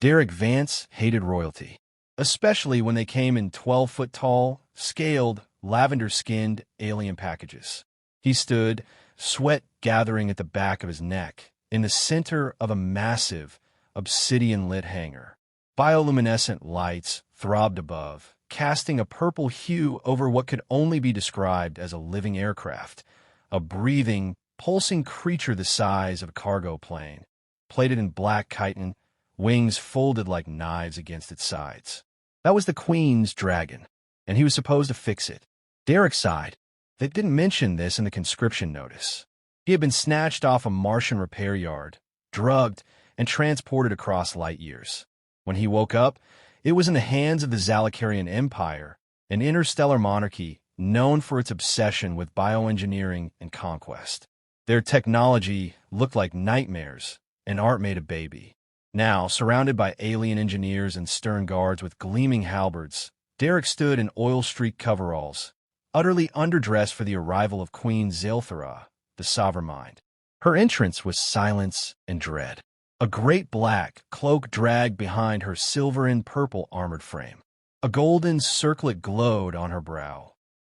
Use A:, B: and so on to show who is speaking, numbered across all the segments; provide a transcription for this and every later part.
A: Derek Vance hated royalty, especially when they came in 12-foot-tall, scaled, lavender-skinned alien packages. He stood, sweat gathering at the back of his neck, in the center of a massive, obsidian-lit hangar. Bioluminescent lights throbbed above, casting a purple hue over what could only be described as a living aircraft, a breathing, pulsing creature the size of a cargo plane, plated in black chitin, wings folded like knives against its sides. That was the Queen's dragon, and he was supposed to fix it. Derek sighed. They didn't mention this in the conscription notice. He had been snatched off a Martian repair yard, drugged, and transported across light years. When he woke up, it was in the hands of the Zalakarian Empire, an interstellar monarchy known for its obsession with bioengineering and conquest. Their technology looked like nightmares, and art made a baby. Now, surrounded by alien engineers and stern guards with gleaming halberds, Derek stood in oil-streaked coveralls, utterly underdressed for the arrival of Queen Xael'thara, the sovereign mind. Her entrance was silence and dread. A great black cloak dragged behind her silver and purple armored frame. A golden circlet glowed on her brow,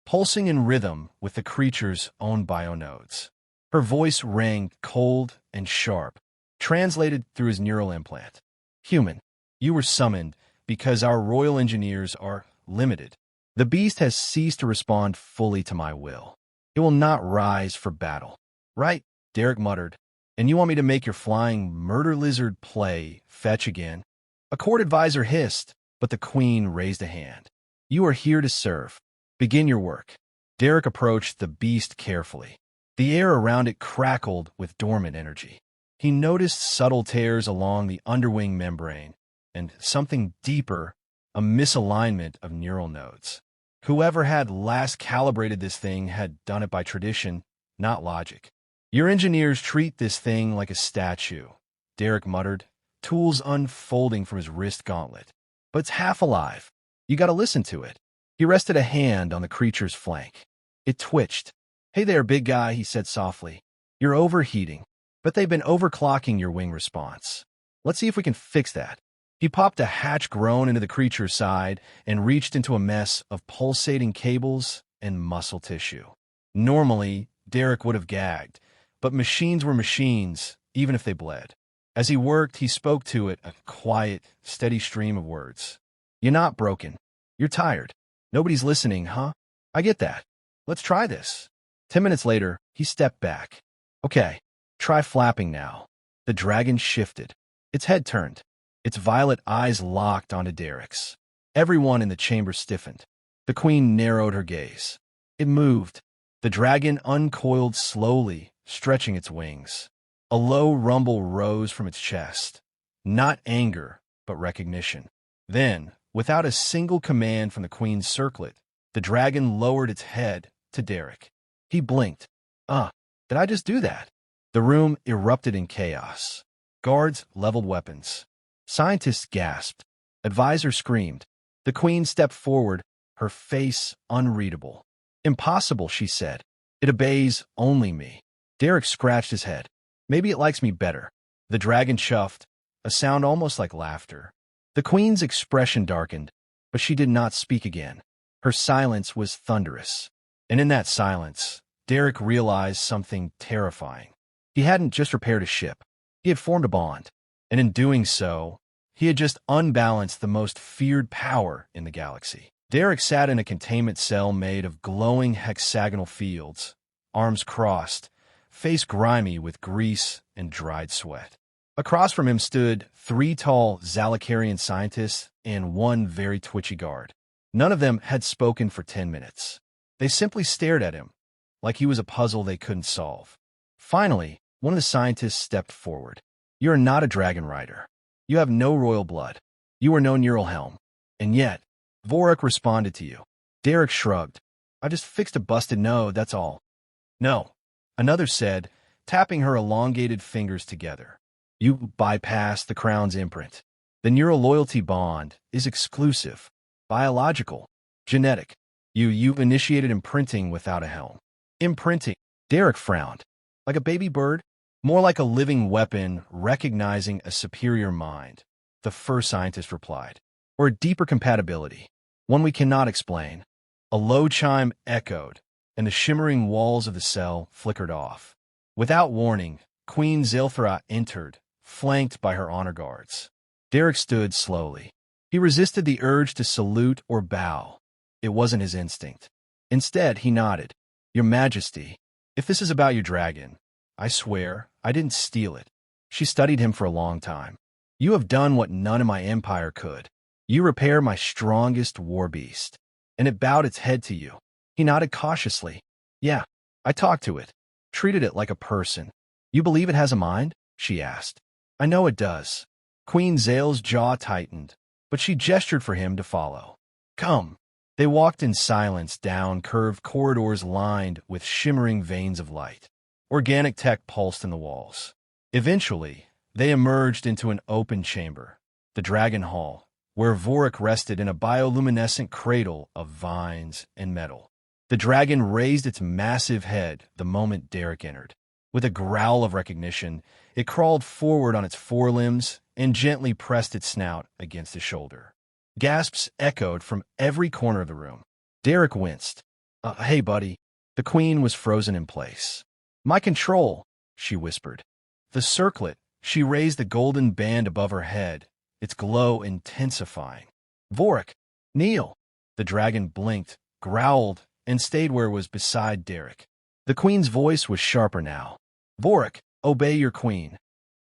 A: pulsing in rhythm with the creature's own bionodes. Her voice rang cold and sharp, translated through his neural implant. Human, you were summoned because our royal engineers are limited. The beast has ceased to respond fully to my will. It will not rise for battle. Right? Derek muttered. And you want me to make your flying murder lizard play fetch again? A court advisor hissed, but the Queen raised a hand. You are here to serve. Begin your work. Derek approached the beast carefully. The air around it crackled with dormant energy. He noticed subtle tears along the underwing membrane, and something deeper, a misalignment of neural nodes. Whoever had last calibrated this thing had done it by tradition, not logic. Your engineers treat this thing like a statue, Derek muttered, tools unfolding from his wrist gauntlet. But it's half alive. You gotta listen to it. He rested a hand on the creature's flank. It twitched. Hey there, big guy, he said softly. You're overheating, but they've been overclocking your wing response. Let's see if we can fix that. He popped a hatch groan into the creature's side and reached into a mess of pulsating cables and muscle tissue. Normally, Derek would have gagged, but machines were machines, even if they bled. As he worked, he spoke to it, a quiet, steady stream of words. You're not broken. You're tired. Nobody's listening, huh? I get that. Let's try this. 10 minutes later, he stepped back. Okay, try flapping now. The dragon shifted. Its head turned. Its violet eyes locked onto Derek's. Everyone in the chamber stiffened. The Queen narrowed her gaze. It moved. The dragon uncoiled slowly, stretching its wings. A low rumble rose from its chest. Not anger, but recognition. Then, without a single command from the Queen's circlet, the dragon lowered its head to Derek. He blinked. Did I just do that? The room erupted in chaos. Guards leveled weapons. Scientists gasped. Advisors screamed. The Queen stepped forward, her face unreadable. Impossible, she said. It obeys only me. Derek scratched his head. Maybe it likes me better. The dragon chuffed, a sound almost like laughter. The Queen's expression darkened, but she did not speak again. Her silence was thunderous. And in that silence, Derek realized something terrifying. He hadn't just repaired a ship. He had formed a bond. And in doing so, he had just unbalanced the most feared power in the galaxy. Derek sat in a containment cell made of glowing hexagonal fields, arms crossed, face grimy with grease and dried sweat. Across from him stood 3 tall Zalakarian scientists and 1 very twitchy guard. None of them had spoken for 10 minutes. They simply stared at him, like he was a puzzle they couldn't solve. Finally, one of the scientists stepped forward. You are not a dragon rider. You have no royal blood. You are no neural helm. And yet, Vhorrak responded to you. Derek shrugged. I just fixed a busted node, that's all. No, another said, tapping her elongated fingers together. You bypassed the crown's imprint. The neural loyalty bond is exclusive, biological, genetic. You initiated imprinting without a helm. Imprinting. Derek frowned. Like a baby bird? More like a living weapon recognizing a superior mind. the first scientist replied. Or a deeper compatibility, one we cannot explain. A low chime echoed, and the shimmering walls of the cell flickered off. Without warning, Queen Xael'thara entered, flanked by her honor guards. Derek stood slowly. He resisted the urge to salute or bow. It wasn't his instinct. Instead, he nodded. Your Majesty, if this is about your dragon, I swear I didn't steal it. She studied him for a long time. You have done what none in my empire could. You repair my strongest war beast. And it bowed its head to you. He nodded cautiously. Yeah, I talked to it. Treated it like a person. You believe it has a mind? She asked. I know it does. Queen Xael's jaw tightened, but she gestured for him to follow. Come. They walked in silence down curved corridors lined with shimmering veins of light. Organic tech pulsed in the walls. Eventually, they emerged into an open chamber, the Dragon Hall, where Vhorrak rested in a bioluminescent cradle of vines and metal. The dragon raised its massive head the moment Derek entered. With a growl of recognition, it crawled forward on its forelimbs and gently pressed its snout against his shoulder. Gasps echoed from every corner of the room. Derek winced. Hey, buddy. The queen was frozen in place. My control, she whispered. The circlet, she raised the golden band above her head, its glow intensifying. Vhorrak, kneel. The dragon blinked, growled, and stayed where it was beside Derek. The queen's voice was sharper now. Vhorrak, obey your queen.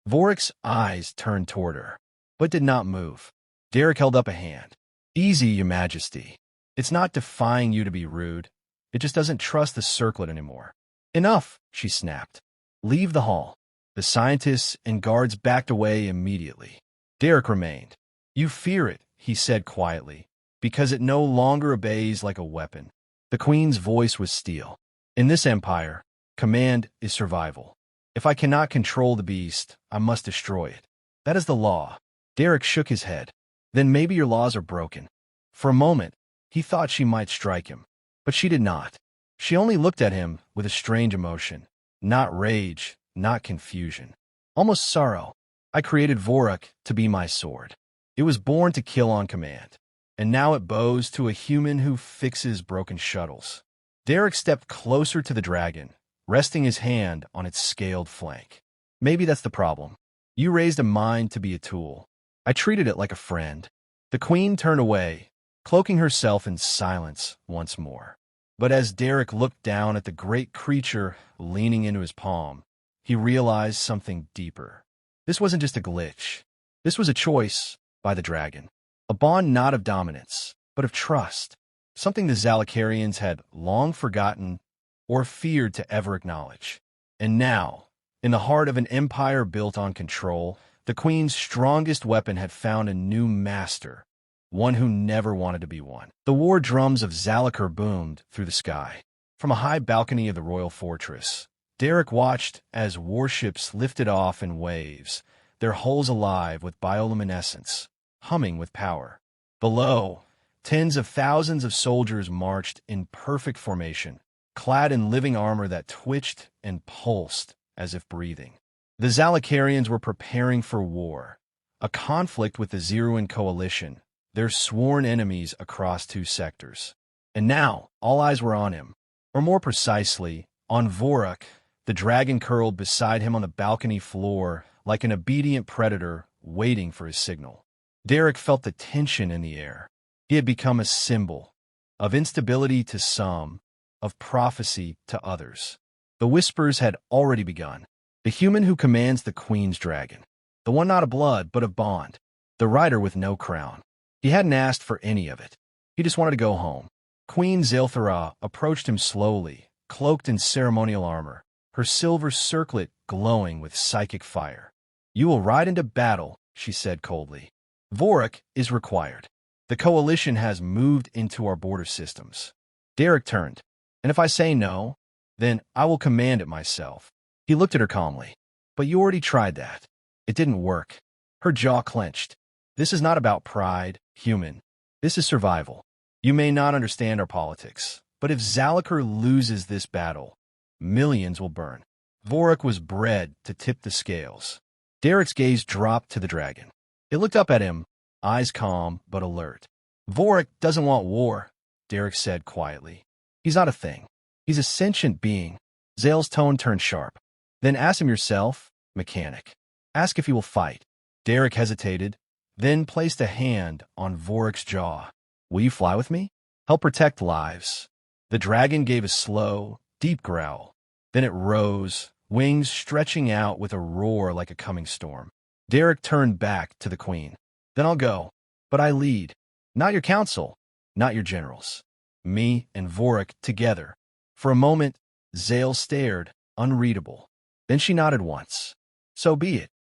A: Vhorrak's eyes turned toward her, but did not move. Derek held up a hand. Easy, your majesty. It's not defying you to be rude. It just doesn't trust the circlet anymore. Enough, she snapped. Leave the hall. The scientists and guards backed away immediately. Derek remained. You fear it, he said quietly, because it no longer obeys like a weapon. The queen's voice was steel. In this empire, command is survival. If I cannot control the beast, I must destroy it. That is the law. Derek shook his head. Then maybe your laws are broken. For a moment, he thought she might strike him, but she did not. She only looked at him with a strange emotion. Not rage, not confusion. Almost sorrow. I created Vhorrak to be my sword. It was born to kill on command, and now it bows to a human who fixes broken shuttles. Derek stepped closer to the dragon, resting his hand on its scaled flank. Maybe that's the problem. You raised a mind to be a tool. I treated it like a friend. The queen turned away, cloaking herself in silence once more. But as Derek looked down at the great creature leaning into his palm, he realized something deeper. This wasn't just a glitch. This was a choice by the dragon. A bond not of dominance, but of trust. Something the Zalakarians had long forgotten or feared to ever acknowledge. And now, in the heart of an empire built on control, the queen's strongest weapon had found a new master, one who never wanted to be one. The war drums of Zalakar boomed through the sky. From a high balcony of the royal fortress, Derek watched as warships lifted off in waves, their hulls alive with bioluminescence, humming with power. Below, tens of thousands of soldiers marched in perfect formation, clad in living armor that twitched and pulsed as if breathing. The Zalakarians were preparing for war, a conflict with the Xael'thara coalition, their sworn enemies across two sectors. And now, all eyes were on him, or more precisely, on Vhorrak. The dragon curled beside him on the balcony floor like an obedient predator waiting for his signal. Derek felt the tension in the air. He had become a symbol of instability to some, of prophecy to others. The whispers had already begun. The human who commands the queen's dragon. The one not of blood, but of bond. The rider with no crown. He hadn't asked for any of it. He just wanted to go home. Queen Xael'thara approached him slowly, cloaked in ceremonial armor, her silver circlet glowing with psychic fire. You will ride into battle, she said coldly. Vhorrak is required. The coalition has moved into our border systems. Derek turned. And if I say no, then I will command it myself. He looked at her calmly. But you already tried that. It didn't work. Her jaw clenched. This is not about pride, human. This is survival. You may not understand our politics, but if Zalakar loses this battle, millions will burn. Vhorrak was bred to tip the scales. Derek's gaze dropped to the dragon. It looked up at him, eyes calm but alert. Vhorrak doesn't want war, Derek said quietly. He's not a thing. He's a sentient being. Xael's tone turned sharp. Then ask him yourself, mechanic. Ask if he will fight. Derek hesitated, then placed a hand on Vhorrak's jaw. Will you fly with me? Help protect lives. The dragon gave a slow, deep growl. Then it rose, wings stretching out with a roar like a coming storm. Derek turned back to the queen. Then I'll go. But I lead. Not your council, not your generals. Me and Vhorrak together. For a moment, Xael stared, unreadable. Then she nodded once. So be it.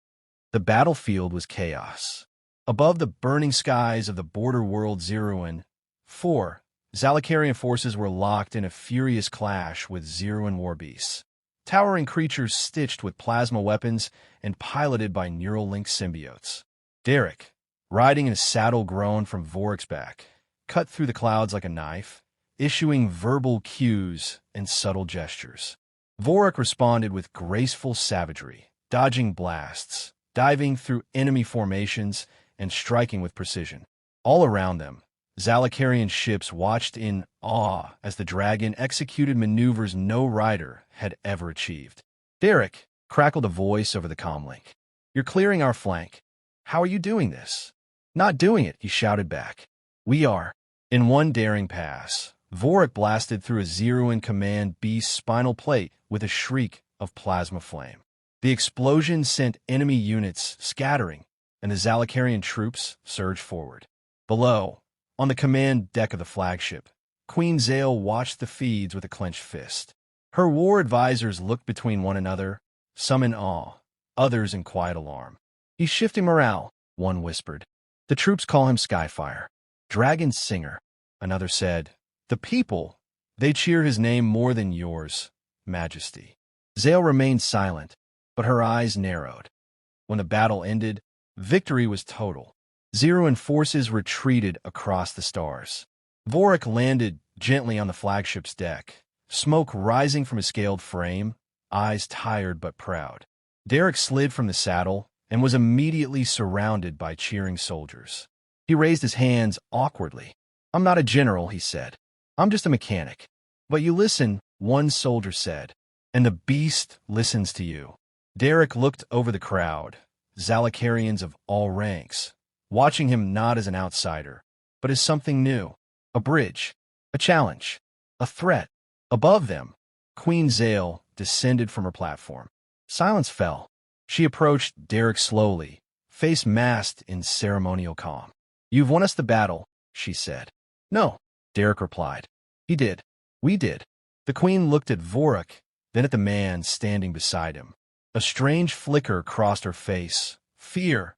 A: The battlefield was chaos. Above the burning skies of the border world Zeruan, 4 Zalakarian forces were locked in a furious clash with Zeruan warbeasts. Towering creatures stitched with plasma weapons and piloted by neural link symbiotes. Derek, riding in a saddle grown from Vhorrak's back, cut through the clouds like a knife, issuing verbal cues and subtle gestures. Vhorrak responded with graceful savagery, dodging blasts, diving through enemy formations, and striking with precision. All around them, Zalakarian ships watched in awe as the dragon executed maneuvers no rider had ever achieved. Derek, crackled a voice over the comlink. You're clearing our flank. How are you doing this? Not doing it, he shouted back. We are. In one daring pass, Vhorrak blasted through a Zeruan command beast's spinal plate with a shriek of plasma flame. The explosion sent enemy units scattering, and the Zalakarian troops surged forward. Below, on the command deck of the flagship, Queen Xael watched the feeds with a clenched fist. Her war advisors looked between one another, some in awe, others in quiet alarm. He's shifting morale, one whispered. The troops call him Skyfire. Dragon Singer, another said. The people, they cheer his name more than yours, Majesty. Xael remained silent, but her eyes narrowed. When the battle ended, victory was total. Zeruan forces retreated across the stars. Vhorrak landed gently on the flagship's deck, smoke rising from his scaled frame, eyes tired but proud. Derek slid from the saddle and was immediately surrounded by cheering soldiers. He raised his hands awkwardly. I'm not a general, he said. I'm just a mechanic. But you listen, one soldier said, and the beast listens to you. Derek looked over the crowd, Zalakarians of all ranks, watching him not as an outsider, but as something new, a bridge, a challenge, a threat. Above them, Queen Xael descended from her platform. Silence fell. She approached Derek slowly, face masked in ceremonial calm. You've won us the battle, she said. No, Derek replied. He did. We did. The queen looked at Vhorrak, then at the man standing beside him. A strange flicker crossed her face, fear,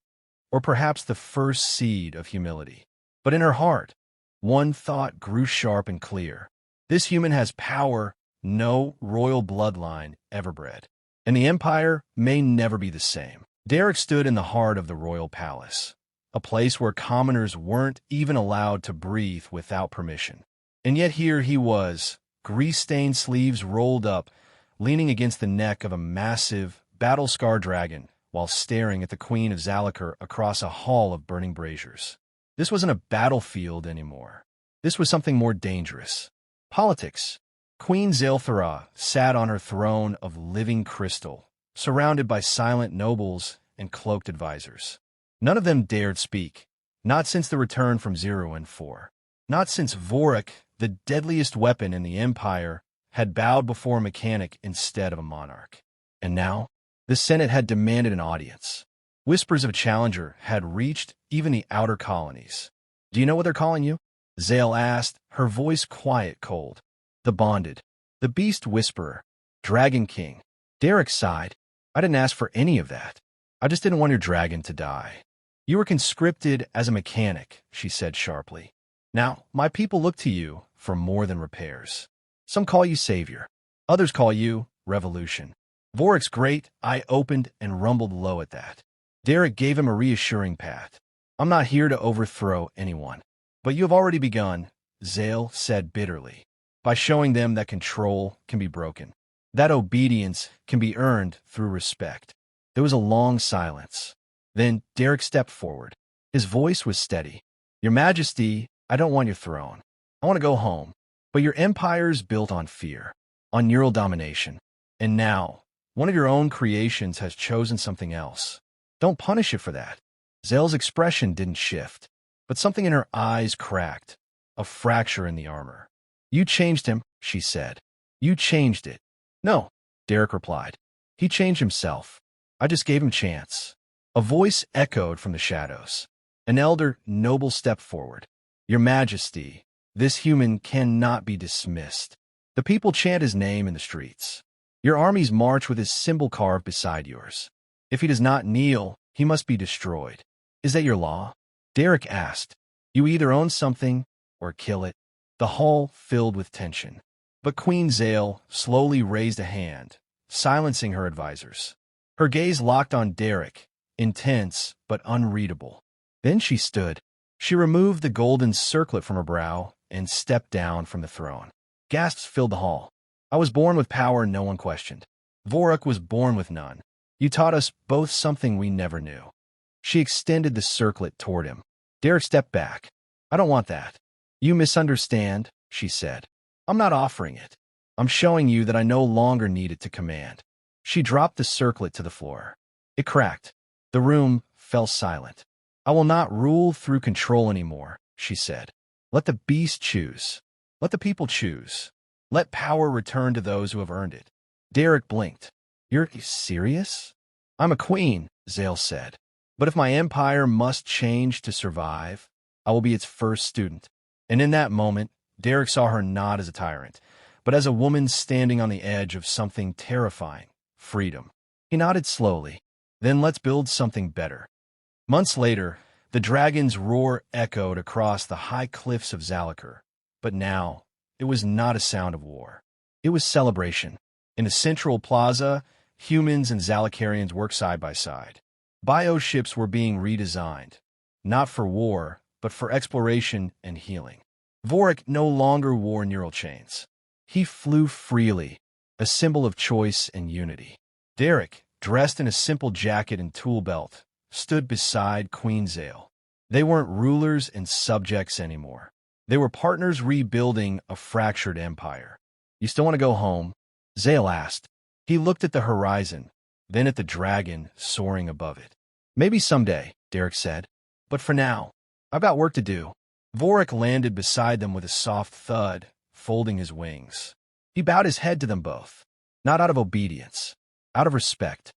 A: or perhaps the first seed of humility. But in her heart, one thought grew sharp and clear. This human has power no royal bloodline ever bred, and the Empire may never be the same. Derek stood in the heart of the royal palace, a place where commoners weren't even allowed to breathe without permission. And yet here he was, grease-stained sleeves rolled up, leaning against the neck of a massive, battle-scarred dragon, while staring at the Queen of Zalakar across a hall of burning braziers. This wasn't a battlefield anymore. This was something more dangerous. Politics. Queen Xael'thara sat on her throne of living crystal, surrounded by silent nobles and cloaked advisors. None of them dared speak, not since the return from Zeruan 4. Not since Vhorrak, the deadliest weapon in the Empire, had bowed before a mechanic instead of a monarch. And now, the Senate had demanded an audience. Whispers of a challenger had reached even the outer colonies. Do you know what they're calling you? Xael asked, her voice quiet, cold. The Bonded. The Beast Whisperer. Dragon King. Derek sighed. I didn't ask for any of that. I just didn't want your dragon to die. You were conscripted as a mechanic, she said sharply. Now, my people look to you for more than repairs. Some call you savior. Others call you revolution. Vhorrak's great eye opened and rumbled low at that. Derek gave him a reassuring pat. I'm not here to overthrow anyone. But you have already begun, Xael said bitterly, by showing them that control can be broken, that obedience can be earned through respect. There was a long silence. Then Derek stepped forward. His voice was steady. Your Majesty, I don't want your throne. I want to go home. But your empire's built on fear, on neural domination. And now, one of your own creations has chosen something else. Don't punish it for that. Xael's expression didn't shift, but something in her eyes cracked, a fracture in the armor. You changed him, she said. You changed it. No, Derek replied. He changed himself. I just gave him chance. A voice echoed from the shadows. An elder, noble stepped forward. Your Majesty, this human cannot be dismissed. The people chant his name in the streets. Your armies march with his symbol carved beside yours. If he does not kneel, he must be destroyed. Is that your law? Derek asked. You either own something or kill it. The hall filled with tension. But Queen Xael slowly raised a hand, silencing her advisors. Her gaze locked on Derek, intense but unreadable. Then she stood. She removed the golden circlet from her brow and stepped down from the throne. Gasps filled the hall. I was born with power no one questioned. Vhorrak was born with none. You taught us both something we never knew. She extended the circlet toward him. Derek stepped back. I don't want that. You misunderstand, she said. I'm not offering it. I'm showing you that I no longer need it to command. She dropped the circlet to the floor. It cracked. The room fell silent. I will not rule through control anymore, she said. Let the beast choose. Let the people choose. Let power return to those who have earned it. Derek blinked. You're serious? I'm a queen, Xael said. But if my empire must change to survive, I will be its first student. And in that moment, Derek saw her not as a tyrant, but as a woman standing on the edge of something terrifying, freedom. He nodded slowly. Then let's build something better. Months later, the dragon's roar echoed across the high cliffs of Zalakar. But now, it was not a sound of war. It was celebration. In a central plaza, humans and Zalakarians worked side by side. Bioships were being redesigned, not for war, but for exploration and healing. Vhorrak no longer wore neural chains. He flew freely, a symbol of choice and unity. Derek, dressed in a simple jacket and tool belt, stood beside Queen Xael. They weren't rulers and subjects anymore. They were partners rebuilding a fractured empire. You still want to go home? Xael asked. He looked at the horizon, then at the dragon soaring above it. Maybe someday, Derek said. But for now, I've got work to do. Vhorrak landed beside them with a soft thud, folding his wings. He bowed his head to them both, not out of obedience, out of respect.